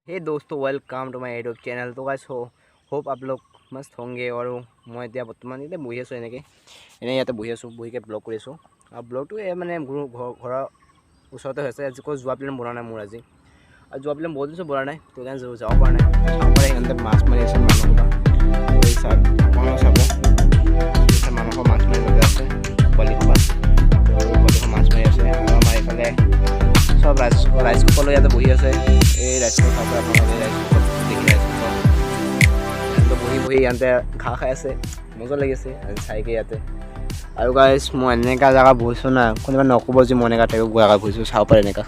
हे दोस्तों welcome to my YouTube channel. तो guys hope आप लोग मस्त होंगे। और मैं এতিয়া বৰ্তমান এতিয়া বহি আছোঁ এনেই ইয়াতে বহি আছোঁ, বহিকে ব্লগ কৰি আছোঁ। আৰু ব্লগটো মানে ঘৰৰ ওচৰতে হৈছে। আজি ক'ত যোৱা প্লেন বনোৱা নাই মোৰ আজি, আৰু যোৱা প্লেন বহুত দিন বনোৱা নাই, তো সেইকাৰণে যাব পৰা নাই। চাব পাৰে সিহঁতে মাছ মাৰি আছে মানুহবিলাক চাব মানুহৰ মাছ মাৰি লগা আছে পোৱালি সোপা, পোৱালিখন মাছ মাৰি আছে। আৰু আমাৰ এইফালে সব ৰাইজ কুকৰ ইয়াতে বহি আছে। এই ৰাইজ কুকৰ খাব আপোনালোকে ৰাইজ কুকৰ দেখি ৰাইজ কুকৰ বহি বহি ইয়াতে ঘাঁহ খাই আছে, মজা লাগিছে চাইকে ইয়াতে। আৰু গাইছ মই এনেকা জেগা বহিছোঁ না, কোনোবা নক'ব যে মই এনেকা টাইপৰ জেগা বহিছোঁ। চাব পাৰে এনেকা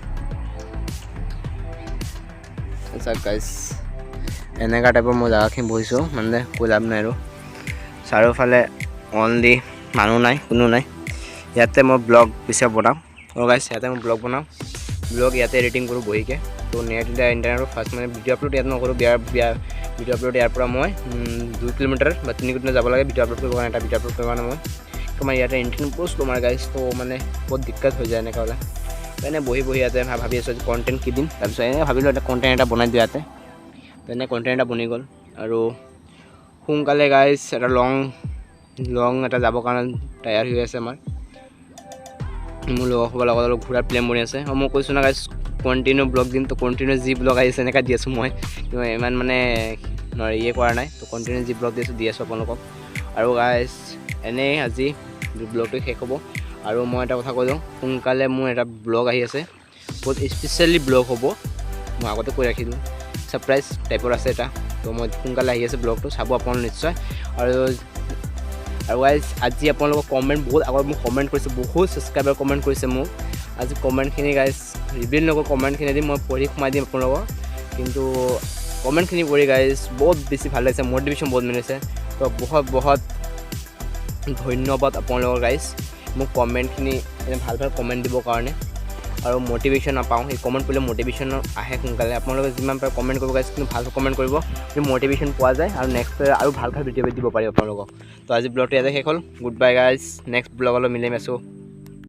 চাওক গাইছ, এনেকা টাইপৰ মই জেগাখিনি বহিছোঁ, মানে কৈ লাভ নাই। আৰু চাৰিওফালে অনলি মানুহ নাই, কোনো নাই। ইয়াতে মই ব্লগ পিছে বনাম। আৰু গাইছ ইয়াতে মই ব্লগ বনাওঁ, ব্লগ ইয়াতে এডিটিং কৰোঁ বহিকে। তো ইণ্টাৰনেটৰ ফাৰ্ষ্ট মানে ভিডিঅ' আপলোড ইয়াত নকৰোঁ। ভিডিঅ' আপলোড ইয়াৰ পৰা মই 2 কিলোমিটাৰ বা 3 কিলোমিটাৰ যাব লাগে ভিডিঅ' আপলোড কৰিব কাৰণে। এটা ভিডিঅ' আপলোড কৰিব কাৰণে মই তোমাৰ ইয়াতে ইণ্টাৰনেট পোষ্ট তোমাৰ গাইছ, তো মানে বহুত দিক্কত হৈ যায় এনেকৈ হ'লে। এনে বহি ইয়াতে ভাবি আছোঁ কণ্টেণ্ট কি দিম। তাৰপিছত এনেকৈ ভাবিলোঁ এটা কণ্টেণ্ট এটা বনাই দিওঁ ইয়াতে। তেনে কণ্টেণ্ট এটা বনি গ'ল। আৰু সোনকালে গাইছ এটা লং এটা যাবৰ কাৰণে তৈয়াৰ হৈ আছে আমাৰ। মোৰ লগৰসোপাৰ লগত অলপ ঘূৰাৰ প্লেন বনি আছে। আৰু মই কৈছোঁ না গাইছ কণ্টিনিউ ব্লগ দিম, তো কণ্টিনিউ যি ব্লগ আহিছে এনেকৈ দি আছোঁ মই ইমান মানে ইয়ে কৰা নাই। তো কণ্টিনিউ যি ব্লগ দি আছোঁ আপোনালোকক। আৰু গাইছ এনেই আজি ব্লগটো শেষ হ'ব। আৰু মই এটা কথা কৈ দিওঁ, সোনকালে মোৰ এটা ব্লগ আহি আছে, বহুত স্পেচিয়েলি ব্লগ হ'ব। মই আগতে কৈ ৰাখিলোঁ, ছাৰপ্ৰাইজ টাইপৰ আছে এটা। তো মই সোনকালে আহি আছে ব্লগটো, চাব আপোনালোকে নিশ্চয়। আৰু গাইজ আজি আপোনালোকক কমেণ্ট বহুত আগত মোক কমেণ্ট কৰিছে, বহুত ছাবস্ক্ৰাইবাৰ কমেণ্ট কৰিছে মোক। আজি কমেণ্টখিনি গাইজ ৰিভিল নকৰোঁ, কমেণ্টখিনি দি মই পঢ়ি সোমাই দিম আপোনালোকক। কিন্তু কমেণ্টখিনি পঢ়ি গাইজ বহুত বেছি ভাল লাগিছে, মটিভেশ্যন বহুত মিলিছে। তো বহুত ধন্যবাদ আপোনালোকৰ গাইজ, মোক কমেণ্টখিনি ভাল কমেণ্ট দিবৰ কাৰণে। আৰু মটিভেশ্যন নাপাওঁ, সেই কমেণ্ট কৰিলে মটিভেশ্যন আহে সোনকালে। আপোনালোকে যিমান পাৰে কমেণ্ট কৰিব গাইজ, কিন্তু ভাল কমেণ্ট কৰিব, কিন্তু মটিভেশ্যন পোৱা যায়। আৰু নেক্সট আৰু ভাল ভিডিঅ' দিব পাৰিব আপোনালোকক। তো আজি ব্লগটো ইয়াতে শেষ হ'ল। গুড বাই গাইজ, নেক্সট ব্লগলৈ মিলাই আছোঁ।